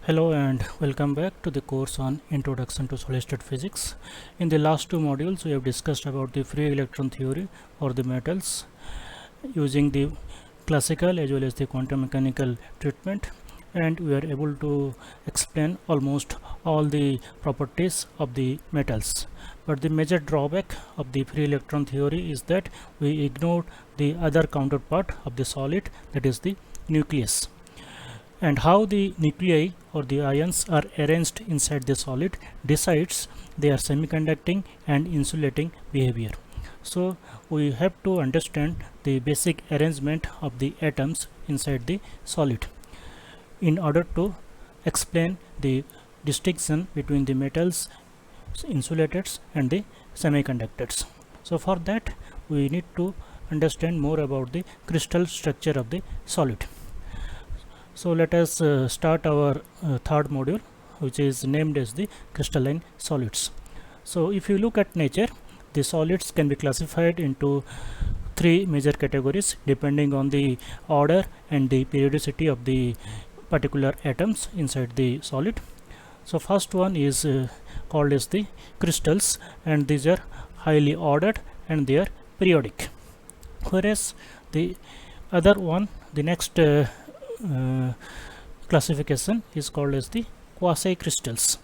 Hello and welcome back to the course on Introduction to Solid State Physics. In the last two modules, we have discussed about the free electron theory for the metals using the classical as well as the quantum mechanical treatment, and we are able to explain almost all the properties of the metals. But the major drawback of the free electron theory is that we ignored the other counterpart of the solid, that is the nucleus, and how the nuclei or the ions are arranged inside the solid decides their semiconducting and insulating behavior. So we have to understand the basic arrangement of the atoms inside the solid in order to explain the distinction between the metals, insulators and the semiconductors. So for that we need to understand more about the crystal structure of the solid. So let us start our third module, which is named as the crystalline solids. So if you look at nature, the solids can be classified into three major categories depending on the order and the periodicity of the particular atoms inside the solid. So first one is called as the crystals, and these are highly ordered and they are periodic, whereas the other one, the next classification is called as the quasi crystals.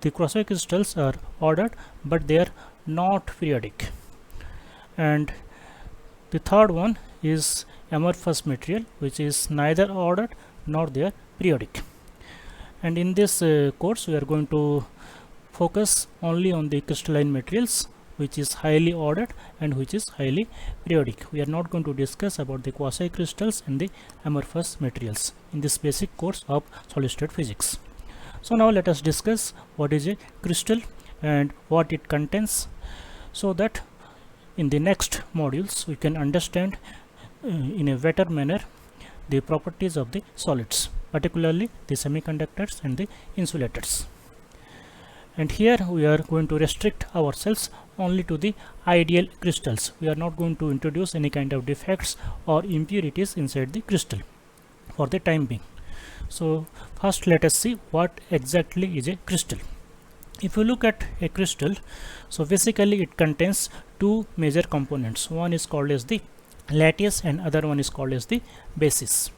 The quasi crystals are ordered but they are not periodic, and the third one is amorphous material, which is neither ordered nor they are periodic. And in this course we are going to focus only on the crystalline materials, which is highly ordered and which is highly periodic. We are not going to discuss about the quasi crystals and the amorphous materials in this basic course of solid state physics. So now let us discuss what is a crystal and what it contains, so that in the next modules we can understand in a better manner the properties of the solids, particularly the semiconductors and the insulators. And here we are going to restrict ourselves only to the ideal crystals. We are not going to introduce any kind of defects or impurities inside the crystal for the time being. So first let us see what exactly is a crystal. If you look at a crystal, so basically it contains two major components. One is called as the lattice and other one is called as the basis.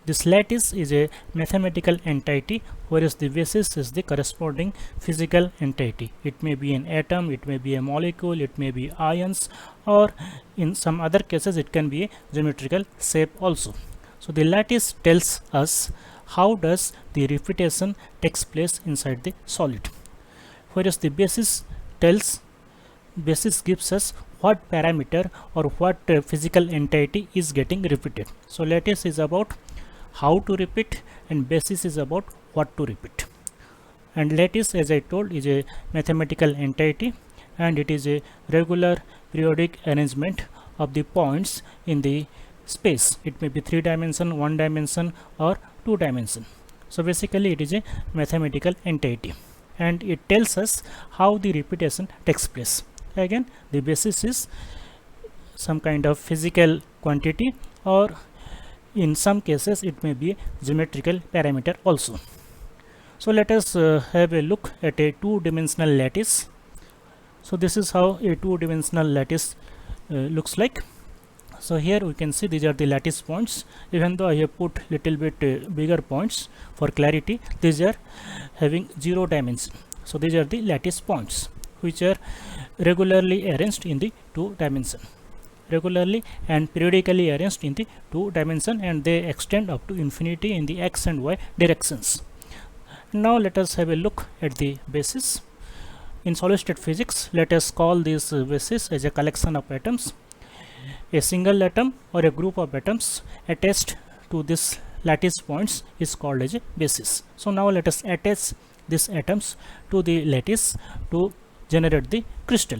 This lattice is a mathematical entity, whereas the basis is the corresponding physical entity. It may be an atom, it may be a molecule, it may be ions, or in some other cases it can be a geometrical shape also. So the lattice tells us how does the repetition takes place inside the solid, whereas the basis gives us what parameter or what physical entity is getting repeated. So lattice is about how to repeat and basis is about what to repeat. And lattice, as I told, is a mathematical entity and it is a regular periodic arrangement of the points in the space. It may be 3 dimension, 1 dimension or 2 dimension. So basically it is a mathematical entity and it tells us how the repetition takes place. Again, the basis is some kind of physical quantity, or in some cases it may be a geometrical parameter also. So let us have a look at a two-dimensional lattice. So this is how a two-dimensional lattice looks like. So here we can see these are the lattice points. Even though I have put little bit bigger points for clarity, these are having 0 dimension. So these are the lattice points which are regularly arranged in the 2 dimension, regularly and periodically arranged in the 2 dimension, and they extend up to infinity in the x and y directions. Now let us have a look at the basis. In solid state physics, let us call this basis as a collection of atoms. A single atom or a group of atoms attached to this lattice points is called as a basis. So now let us attach these atoms to the lattice to generate the crystal.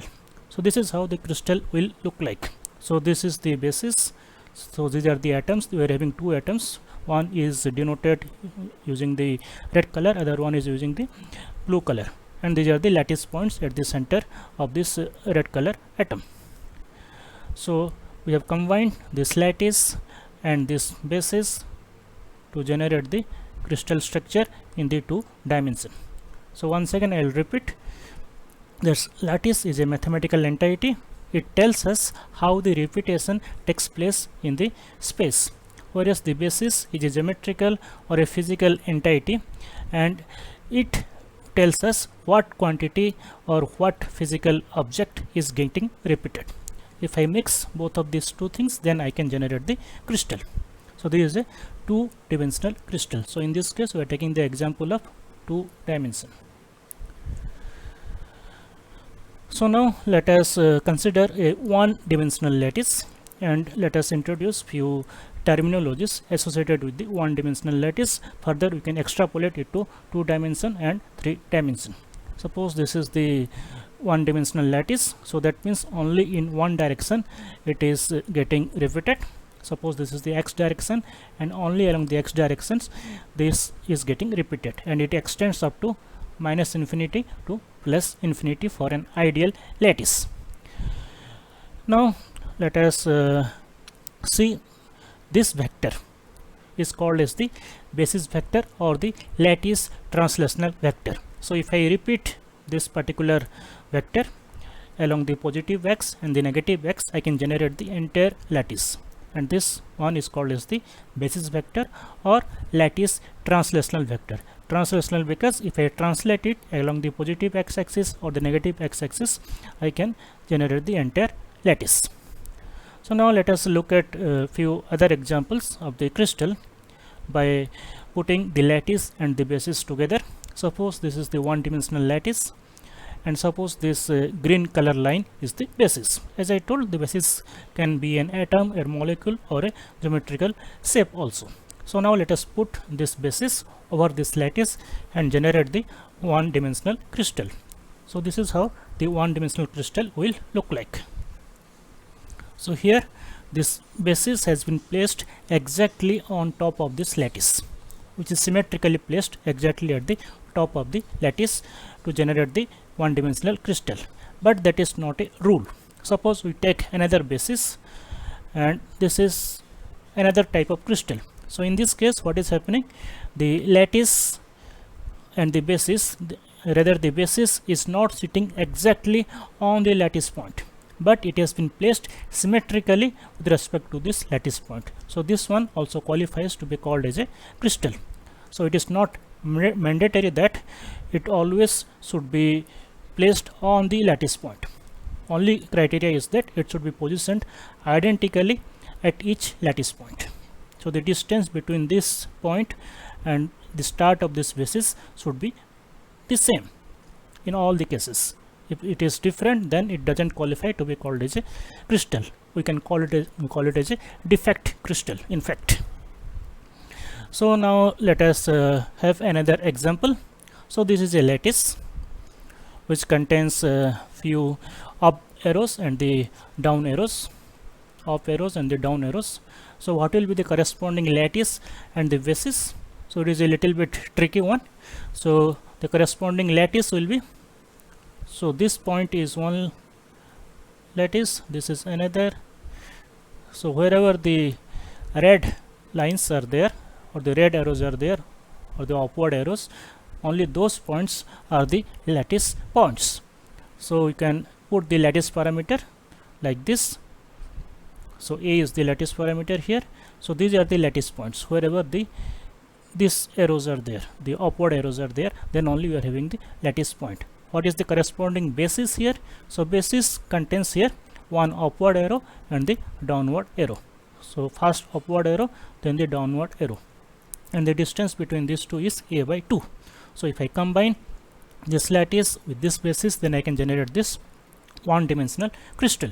So this is how the crystal will look like. So this is the basis. So these are the atoms. We are having 2 atoms. One is denoted using the red color, other one is using the blue color, and these are the lattice points at the center of this red color atom. So we have combined this lattice and this basis to generate the crystal structure in the 2 dimension. So once again I will repeat, this lattice is a mathematical entity. It tells us how the repetition takes place in the space, whereas the basis is a geometrical or a physical entity, and it tells us what quantity or what physical object is getting repeated. If I mix both of these two things, then I can generate the crystal. So this is a 2-dimensional crystal. So in this case we are taking the example of 2 dimension. So now let us consider a 1-dimensional lattice, and let us introduce few terminologies associated with the 1-dimensional lattice. Further we can extrapolate it to 2 dimension and 3 dimension. Suppose this is the 1-dimensional lattice, so that means only in one direction it is getting repeated. Suppose this is the x direction, and only along the x directions this is getting repeated, and it extends up to minus infinity to plus infinity for an ideal lattice. Now let us see, this vector is called as the basis vector or the lattice translational vector. So if I repeat this particular vector along the positive x and the negative x, I can generate the entire lattice, and this one is called as the basis vector or lattice translational vector. Translational because if I translate it along the positive x-axis or the negative x-axis, I can generate the entire lattice. So now let us look at a few other examples of the crystal by putting the lattice and the basis together. Suppose this is the 1-dimensional lattice, and suppose this green color line is the basis. As I told, the basis can be an atom, a molecule, or a geometrical shape also. So now let us put this basis over this lattice and generate the 1-dimensional crystal. So this is how the 1-dimensional crystal will look like. So here this basis has been placed exactly on top of this lattice, which is symmetrically placed exactly at the top of the lattice to generate the 1-dimensional crystal. But that is not a rule. Suppose we take another basis, and this is another type of crystal. So in this case, what is happening? The lattice and the basis, rather the basis is not sitting exactly on the lattice point, but it has been placed symmetrically with respect to this lattice point. So this one also qualifies to be called as a crystal. So it is not mandatory that it always should be placed on the lattice point. Only criteria is that it should be positioned identically at each lattice point. So the distance between this point and the start of this basis should be the same in all the cases. If it is different, then it doesn't qualify to be called as a crystal. We can call it as a defect crystal, in fact. So now let us have another example. So this is a lattice which contains few up arrows and the down arrows, up arrows and the down arrows. So what will be the corresponding lattice and the basis? So it is a little bit tricky one. So the corresponding lattice will be, so this point is one lattice, this is another. So wherever the red lines are there, or the red arrows are there, or the upward arrows, only those points are the lattice points. So you can put the lattice parameter like this. So A is the lattice parameter here. So these are the lattice points. Wherever these arrows are there, the upward arrows are there, then only we are having the lattice point. What is the corresponding basis here? So basis contains here one upward arrow and the downward arrow. So first upward arrow, then the downward arrow, and the distance between these two is a by 2. So if I combine this lattice with this basis, then I can generate this 1-dimensional crystal.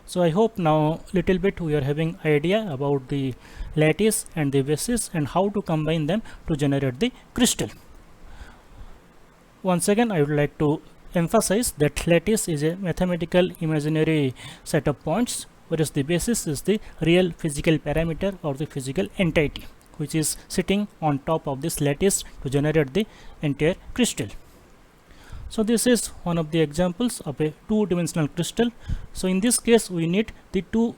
So I hope now little bit we are having idea about the lattice and the basis and how to combine them to generate the crystal. Once again, I would like to emphasize that lattice is a mathematical imaginary set of points, whereas the basis is the real physical parameter or the physical entity which is sitting on top of this lattice to generate the entire crystal. So this is one of the examples of a 2-dimensional crystal. So in this case we need the two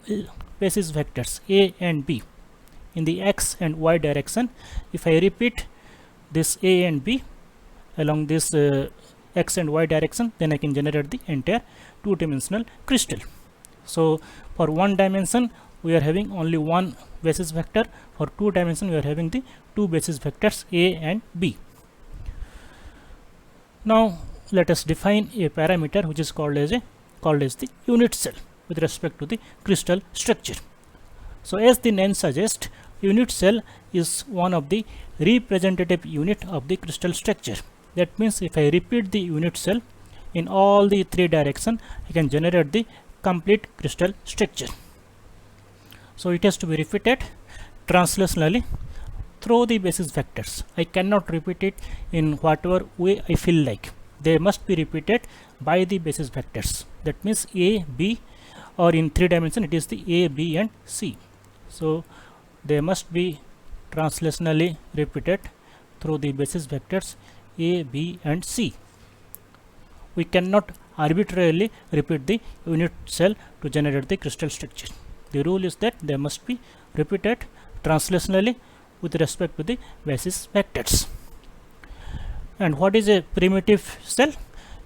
basis vectors A and B. in the x and y direction. If I repeat this A and B along this x and y direction, then I can generate the entire two-dimensional crystal. So for one dimension we are having only one basis vector, for two dimension we are having the two basis vectors A and B. Now let us define a parameter which is called as the unit cell with respect to the crystal structure. So as the name suggests, unit cell is one of the representative unit of the crystal structure. That means if I repeat the unit cell in all the three directions, I can generate the complete crystal structure. So it has to be repeated translationally through the basis vectors. I cannot repeat it in whatever way I feel like. They must be repeated by the basis vectors. That means A, B, or in three dimension it is the A, B and C. So they must be translationally repeated through the basis vectors A, B and C. We cannot arbitrarily repeat the unit cell to generate the crystal structure. The rule is that they must be repeated translationally with respect to the basis vectors. And what is a primitive cell?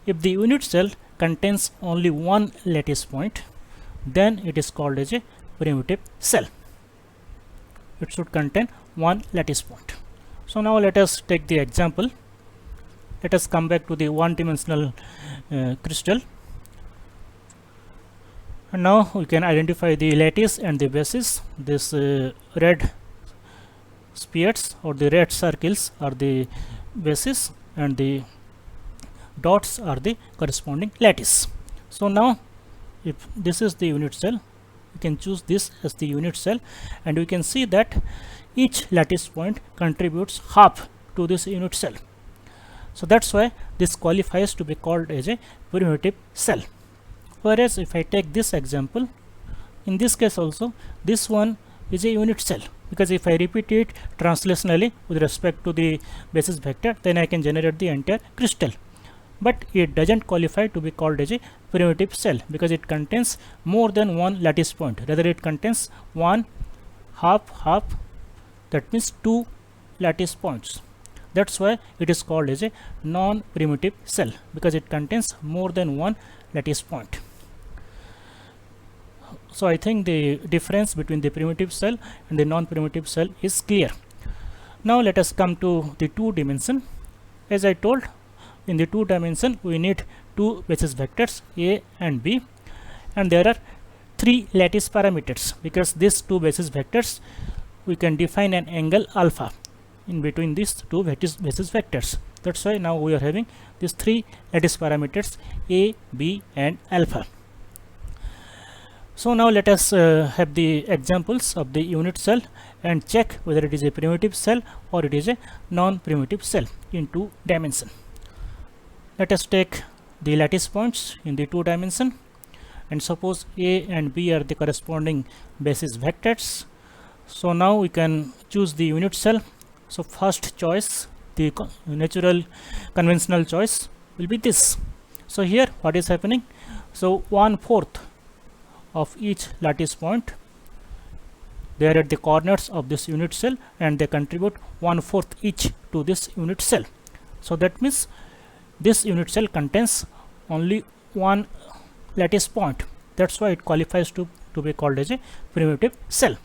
If the unit cell contains only one lattice point, then it is called as a primitive cell. It should contain one lattice point. So now let us take the example. Let us come back to the one-dimensional crystal. And now we can identify the lattice and the basis. This red spheres or the red circles are the basis and the dots are the corresponding lattice. So now if this is the unit cell, we can choose this as the unit cell, and we can see that each lattice point contributes half to this unit cell. So that's why this qualifies to be called as a primitive cell. Whereas if I take this example, in this case also this one is a unit cell, because if I repeat it translationally with respect to the basis vector, then I can generate the entire crystal. But it doesn't qualify to be called as a primitive cell because it contains more than one lattice point. Rather it contains one, half, that means two lattice points. That's why it is called as a non-primitive cell, because it contains more than one lattice point. So I think the difference between the primitive cell and the non-primitive cell is clear. Now let us come to the two dimension. As I told, in the two dimension we need two basis vectors A and B, and there are three lattice parameters, because these two basis vectors we can define an angle alpha in between these two basis vectors. That's why now we are having these three lattice parameters A, B and alpha. So now let us have the examples of the unit cell and check whether it is a primitive cell or it is a non-primitive cell in two dimension. Let us take the lattice points in the two dimension, and suppose A and B are the corresponding basis vectors. So now we can choose the unit cell. So first choice, the natural conventional choice will be this. So here what is happening? So 1/4 of each lattice point, they are at the corners of this unit cell and they contribute 1/4 each to this unit cell. So that means this unit cell contains only one lattice point. That's why it qualifies to be called as a primitive cell.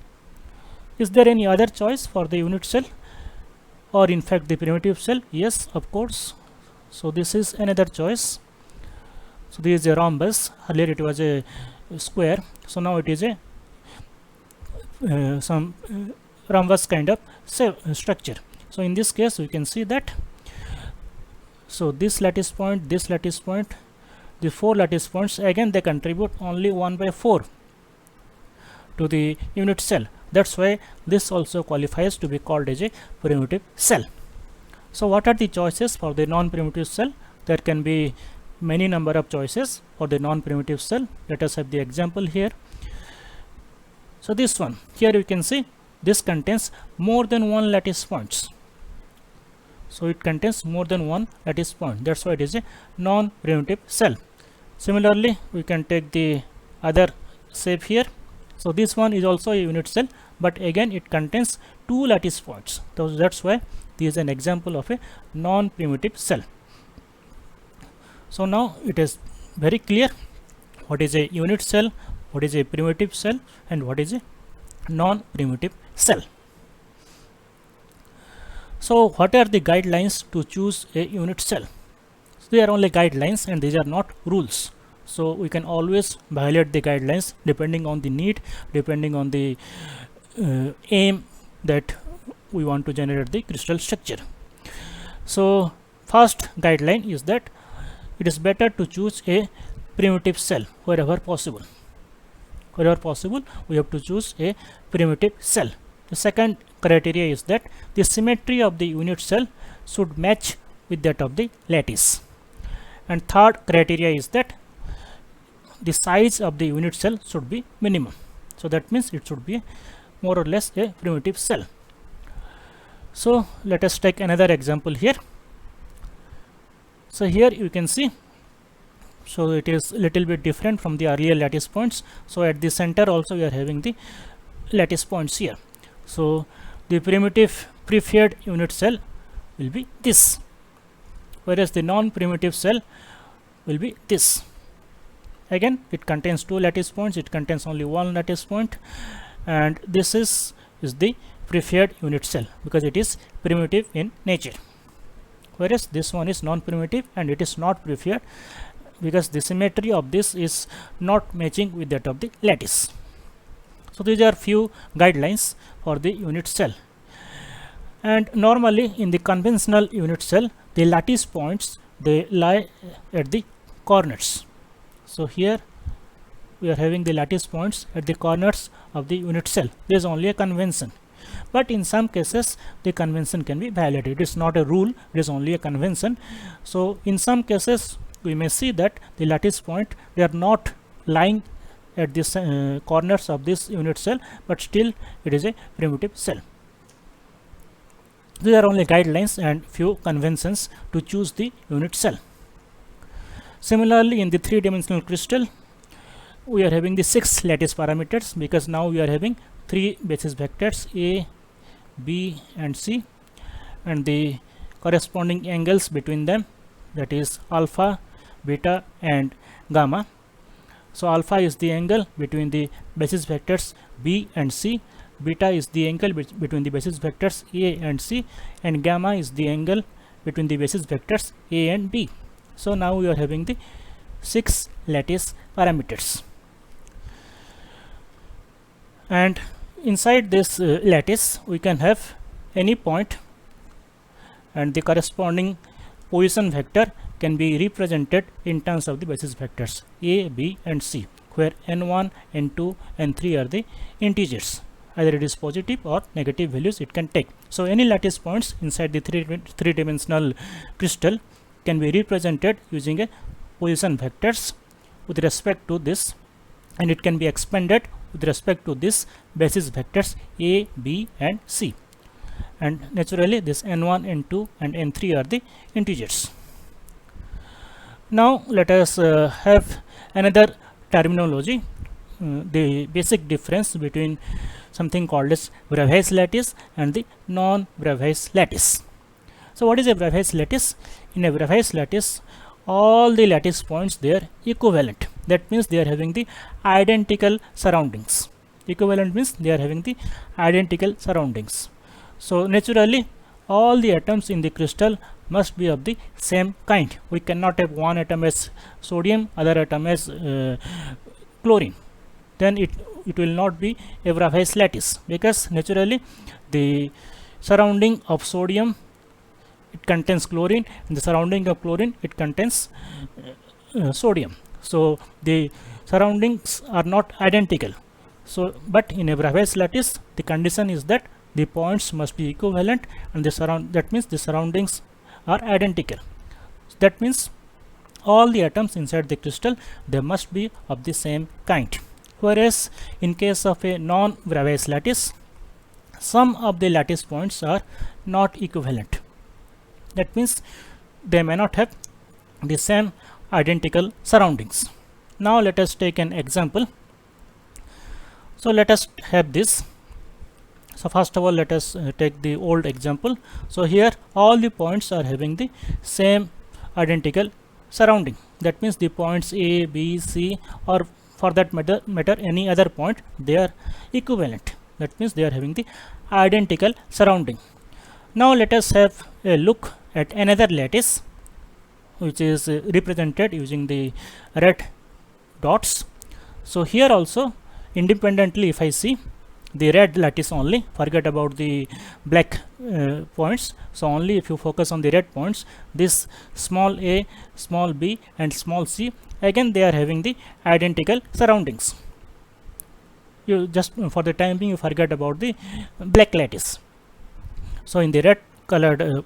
Is there any other choice for the unit cell or in fact the primitive cell? Yes, of course. So this is another choice. So this is a rhombus. Earlier it was a square, so now it is a some rhombus kind of structure. So in this case we can see that, so this lattice point, the four lattice points, again they contribute only 1/4 to the unit cell. That's why this also qualifies to be called as a primitive cell. So what are the choices for the non-primitive cell? There can be many number of choices for the non-primitive cell. Let us have the example here. So this one here, you can see this contains more than one lattice points. So it contains more than one lattice point. That's why it is a non-primitive cell. Similarly, we can take the other shape here. So this one is also a unit cell, but again it contains 2 lattice points. So that's why this is an example of a non-primitive cell. So now it is very clear what is a unit cell, what is a primitive cell, and what is a non-primitive cell. So what are the guidelines to choose a unit cell? So they are only guidelines and these are not rules. So we can always violate the guidelines depending on the need, depending on the aim that we want to generate the crystal structure. So first guideline is that it is better to choose a primitive cell wherever possible. Wherever possible, we have to choose a primitive cell. The second criteria is that the symmetry of the unit cell should match with that of the lattice. And third criteria is that the size of the unit cell should be minimum. So that means it should be more or less a primitive cell. So let us take another example here. So here you can see, so it is little bit different from the earlier lattice points. So at the center also we are having the lattice points here. So the primitive preferred unit cell will be this, whereas the non-primitive cell will be this. Again, it contains 2 lattice points, it contains only 1 lattice point, and this is the preferred unit cell because it is primitive in nature, whereas this one is non-primitive and it is not preferred because the symmetry of this is not matching with that of the lattice. So these are few guidelines for the unit cell. And normally in the conventional unit cell, the lattice points, they lie at the corners. So here we are having the lattice points at the corners of the unit cell. There is only a convention, but in some cases the convention can be violated. It is not a rule, it is only a convention. So in some cases we may see that the lattice point, they are not lying at this corners of this unit cell, but still it is a primitive cell. These are only guidelines and few conventions to choose the unit cell. Similarly, in the 3-dimensional crystal, we are having the 6 lattice parameters because now we are having 3 basis vectors A, B and C, and the corresponding angles between them, that is alpha, beta and gamma. So alpha is the angle between the basis vectors B and C, beta is the angle between the basis vectors A and C, and gamma is the angle between the basis vectors A and B. So now we are having the 6 lattice parameters, and inside this lattice we can have any point, and the corresponding position vector can be represented in terms of the basis vectors A, B and C, where n1, n2, n3 are the integers. Either it is positive or negative values it can take. So any lattice points inside the three-dimensional crystal can be represented using a position vectors with respect to this, and it can be expanded with respect to this basis vectors A, B and C, and naturally this n1, n2 and n3 are the integers. Now let us have another terminology, the basic difference between something called as Bravais lattice and the non-Bravais lattice. So what is a Bravais lattice? In a Bravais lattice, all the lattice points, they are equivalent. That means they are having the identical surroundings. Equivalent means they are having the identical surroundings. So naturally all the atoms in the crystal must be of the same kind. We cannot have one atom as sodium, other atom as chlorine. Then it will not be a Bravais lattice, because naturally the surrounding of sodium, it contains chlorine, and the surrounding of chlorine, it contains sodium. So the surroundings are not identical. So but in a Bravais lattice, the condition is that the points must be equivalent, and that means the surroundings are identical. That means all the atoms inside the crystal, they must be of the same kind. Whereas in case of a non-Bravais lattice, some of the lattice points are not equivalent. That means they may not have the same identical surroundings. Now let us take an example. So let us have this. So first of all, let us take the old example. So here all the points are having the same identical surrounding. That means the points A, B, C, or for that matter any other point, they are equivalent. That means they are having the identical surrounding. Now let us have a look at another lattice, which is represented using the red dots. So here also independently, if I see the red lattice only, forget about the black points. So only if you focus on the red points, this small a, small b and small c, again they are having the identical surroundings. You just for the time being you forget about the black lattice. So in the red colored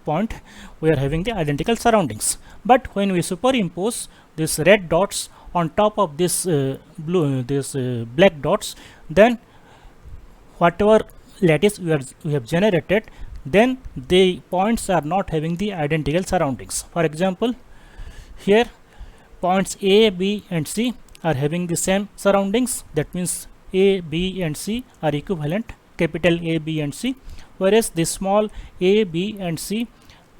point, we are having the identical surroundings. But when we superimpose this red dots on top of this black dots, then whatever lattice we have generated, then the points are not having the identical surroundings. For example, here points A, B and C are having the same surroundings. That means A, B and C are equivalent, capital A, B and C, whereas the small a, b and c,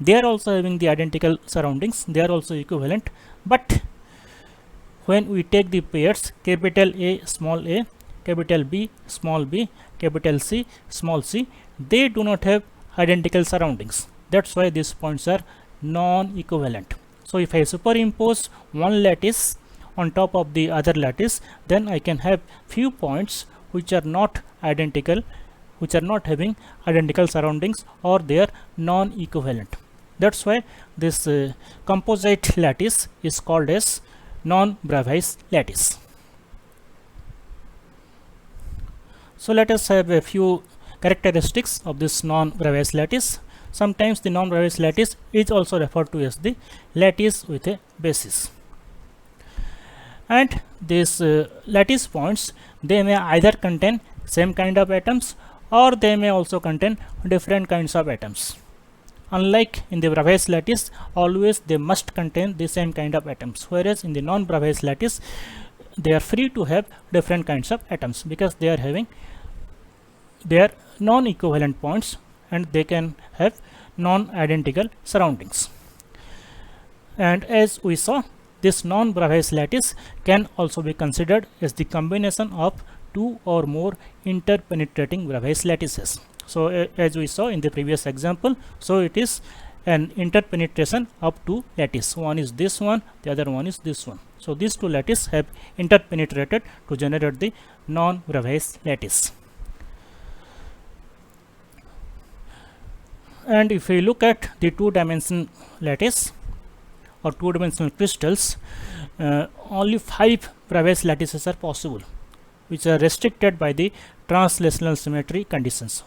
they are also having the identical surroundings, they are also equivalent. But when we take the pairs capital A, small a, capital B, small b, capital C, small c, they do not have identical surroundings. That's why these points are non-equivalent. So if I superimpose one lattice on top of the other lattice, then I can have few points which are not identical, which are not having identical surroundings, or they are non-equivalent. That's why this composite lattice is called as non-Bravais lattice. So let us have a few characteristics of this non-Bravais lattice. Sometimes the non-Bravais lattice is also referred to as the lattice with a basis. And these lattice points, they may either contain same kind of atoms, or they may also contain different kinds of atoms. Unlike in the Bravais lattice, always they must contain the same kind of atoms, whereas in the non-Bravais lattice, they are free to have different kinds of atoms, because they are having their non-equivalent points and they can have non-identical surroundings. And as we saw, this non-Bravais lattice can also be considered as the combination of two or more interpenetrating Bravais lattices. So as we saw in the previous example, so it is an interpenetration of two lattice. One is this one, the other one is this one. So these two lattices have interpenetrated to generate the non-Bravais lattice. And if we look at the two-dimensional lattice or two-dimensional crystals, only 5 Bravais lattices are possible, which are restricted by the translational symmetry conditions.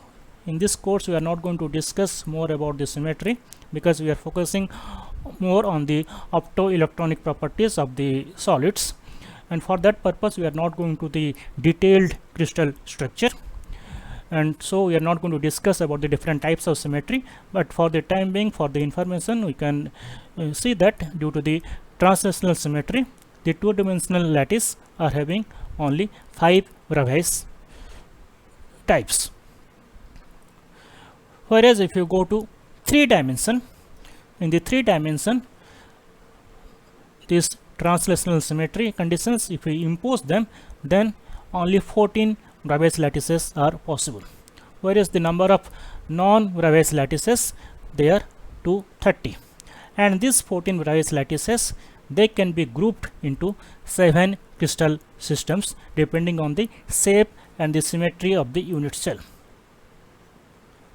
In this course, we are not going to discuss more about the symmetry, because we are focusing more on the optoelectronic properties of the solids, and for that purpose we are not going to the detailed crystal structure, and so we are not going to discuss about the different types of symmetry. But for the time being, for the information, we can see that due to the translational symmetry, the two-dimensional lattice are having only 5 Bravais types. Whereas if you go to 3-dimension, in the 3-dimension, these translational symmetry conditions, if we impose them, then only 14 Bravais lattices are possible. Whereas the number of non-Bravais lattices, they are 230. And these 14 Bravais lattices, they can be grouped into 7 crystal systems depending on the shape and the symmetry of the unit cell.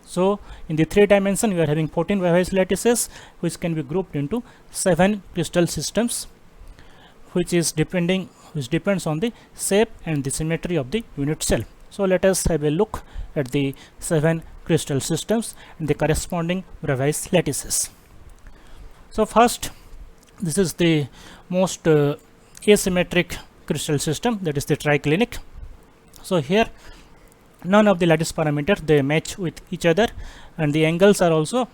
So in the 3-dimension, we are having 14 Bravais lattices, which can be grouped into 7 crystal systems, which depends on the shape and the symmetry of the unit cell. So let us have a look at the 7 crystal systems and the corresponding Bravais lattices. So first, this is the most asymmetric crystal system, that is the triclinic. So here none of the lattice parameters, they match with each other, and the angles are also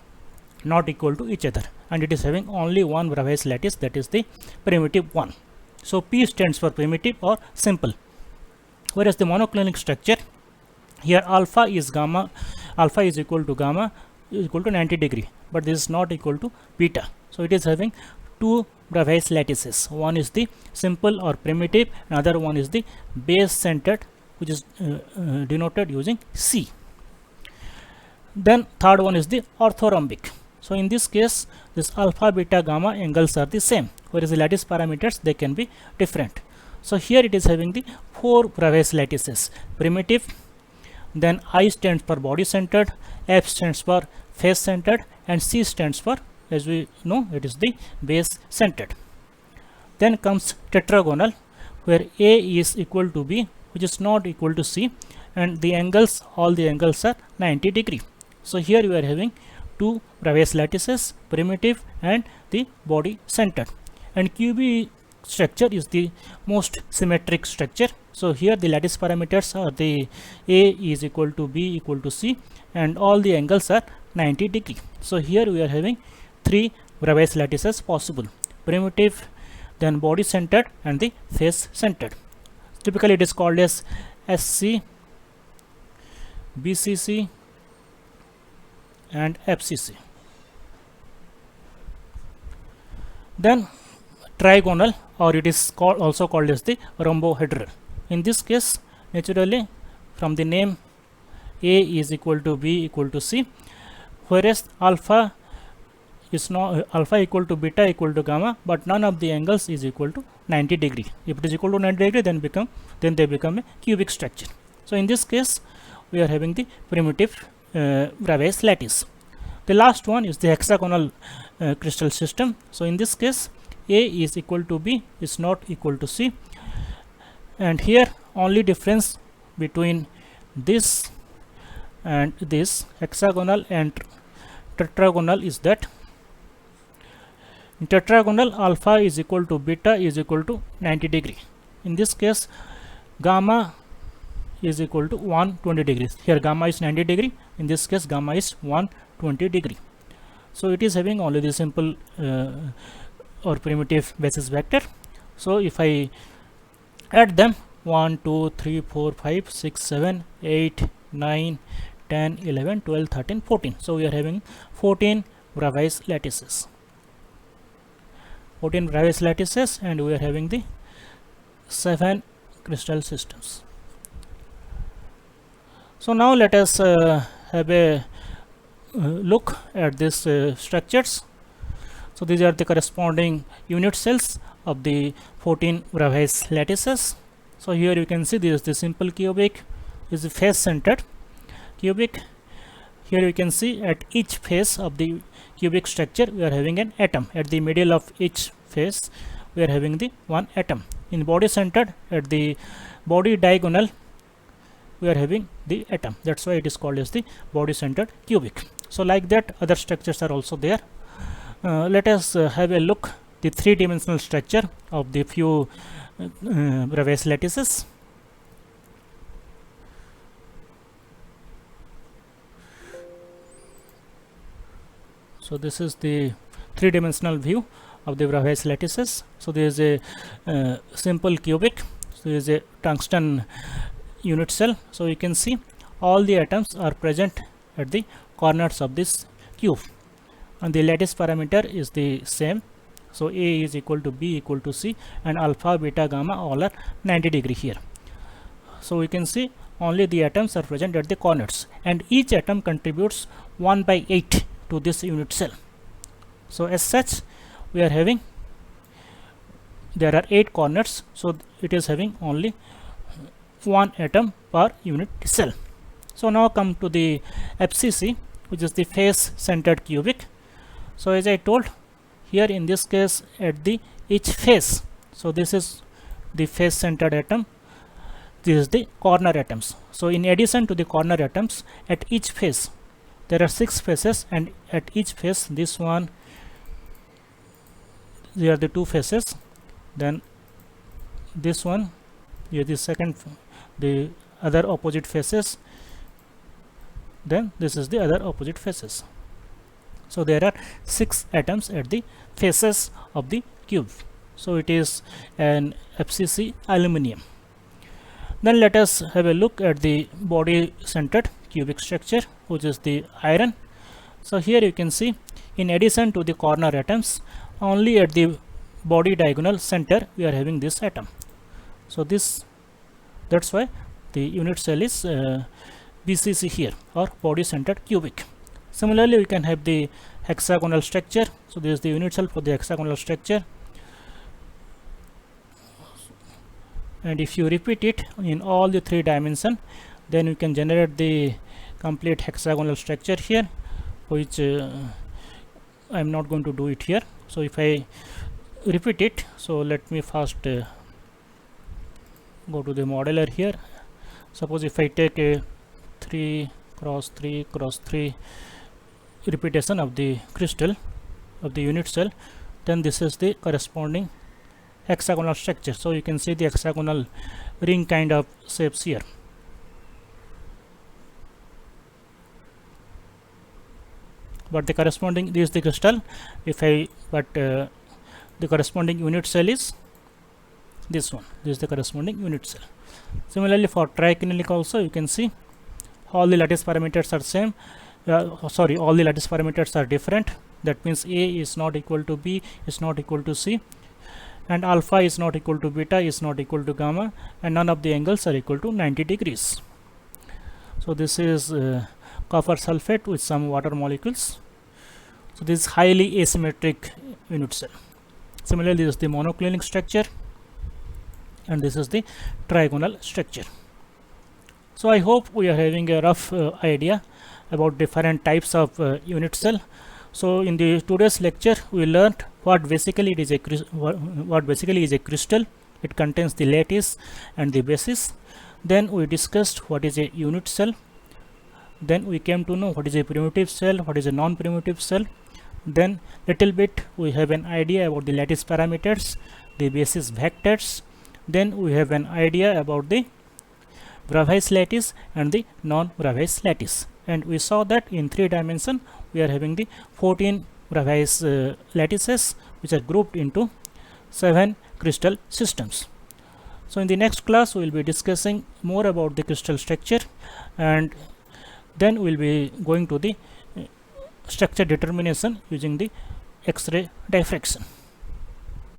not equal to each other, and it is having only one Bravais lattice, that is the primitive one. So P stands for primitive or simple. Whereas the monoclinic structure, Here alpha is equal to gamma is equal to 90 degree, but this is not equal to beta. So it is having two Bravais lattices. One is the simple or primitive, another one is the base centered, which is denoted using C. Then third one is the orthorhombic. So in this case, this alpha, beta, gamma angles are the same, whereas the lattice parameters, they can be different. So here it is having the four Bravais lattices: primitive, then I stands for body centered, F stands for face centered, and C stands for, as we know, it is the base centered. Then comes tetragonal, where A is equal to B, which is not equal to C, and the angles, all the angles are 90 degree. So here we are having two Bravais lattices, primitive and the body centered. And QB structure is the most symmetric structure. So here the lattice parameters are the A is equal to B equal to C, and all the angles are 90 degree. So here we are having three Bravais lattices possible: primitive, then body centered, and the face centered. Typically it is called as SC, BCC, and FCC. Then trigonal, or it is also called as the rhombohedral. In this case, naturally, from the name, A is equal to B equal to C, whereas alpha is not alpha equal to beta equal to gamma, but none of the angles is equal to 90 degree. If it is equal to 90 degree, then they become a cubic structure. So in this case, we are having the primitive Bravais lattice. The last one is the hexagonal crystal system. So in this case, A is equal to B is not equal to C, and here only difference between this and this hexagonal and tetragonal is that in tetragonal alpha is equal to beta is equal to 90 degree. In this case, gamma is equal to 120 degrees. Here gamma is 90 degree. In this case, gamma is 120 degree. So it is having only the simple or primitive basis vector. So if I add them, 1 2 3 4 5 6 7 8 9 10 11 12 13 14. So we are having 14 Bravais lattices. 14 Bravais lattices, and we are having the 7 crystal systems. So now let us have a look at these structures. So these are the corresponding unit cells of the 14 Bravais lattices. So here you can see this is the simple cubic, is the face centered cubic. Here you can see at each face of the cubic structure we are having an atom. At the middle of each face we are having the one atom. In body centered, at the body diagonal we are having the atom. That's why it is called as the body centered cubic. So like that, other structures are also there. Let us have a look the three-dimensional structure of the few Bravais lattices. So this is the three-dimensional view of the Bravais lattices. So there is a simple cubic. So there is a tungsten unit cell. So you can see all the atoms are present at the corners of this cube, and the lattice parameter is the same. So A is equal to B equal to C, and alpha, beta, gamma all are 90 degree here. So we can see only the atoms are present at the corners, and each atom contributes 1/8 to this unit cell. So as such, we are having, there are 8 corners, so it is having only 1 atom per unit cell. So now come to the FCC, which is the face centered cubic. So as I told, here in this case at the each face, so this is the face centered atom, this is the corner atoms. So in addition to the corner atoms, at each face there are 6 faces, and at each face, this one, there are the 2 faces, then this one, here the second, the other opposite faces, then this is the other opposite faces. So there are 6 atoms at the faces of the cube. So it is an FCC aluminum. Then let us have a look at the body centered cubic structure, which is the iron. So here you can see, in addition to the corner atoms, only at the body diagonal center we are having this atom. So that's why the unit cell is BCC here, or body centered cubic. Similarly, we can have the hexagonal structure. So this is the unit cell for the hexagonal structure, and if you repeat it in all the 3 dimensions, then you can generate the complete hexagonal structure here, which I am not going to do it here. So if I repeat it, so let me first go to the modeler here. Suppose if I take a 3 cross 3 cross 3 repetition of the crystal of the unit cell, then this is the corresponding hexagonal structure. So you can see the hexagonal ring kind of shapes here. But the corresponding, this is the crystal, the corresponding unit cell is this one. This is the corresponding unit cell. Similarly, for trikinelic also, you can see all the lattice parameters are same. All the lattice parameters are different. That means A is not equal to B, is not equal to C, and alpha is not equal to beta, is not equal to gamma, and none of the angles are equal to 90 degrees. So this is copper sulfate with some water molecules. So this is highly asymmetric unit cell. Similarly, this is the monoclinic structure, and this is the trigonal structure. So I hope we are having a rough idea about different types of unit cell. So in the today's lecture, we learned what basically is a crystal. It contains the lattice and the basis. Then we discussed what is a unit cell. Then we came to know what is a primitive cell, what is a non-primitive cell. Then little bit we have an idea about the lattice parameters, the basis vectors. Then we have an idea about the Bravais lattice and the non-Bravais lattice. And we saw that in 3 dimensions we are having the 14 Bravais lattices, which are grouped into 7 crystal systems. So in the next class we will be discussing more about the crystal structure, and then we will be going to the structure determination using the X-ray diffraction.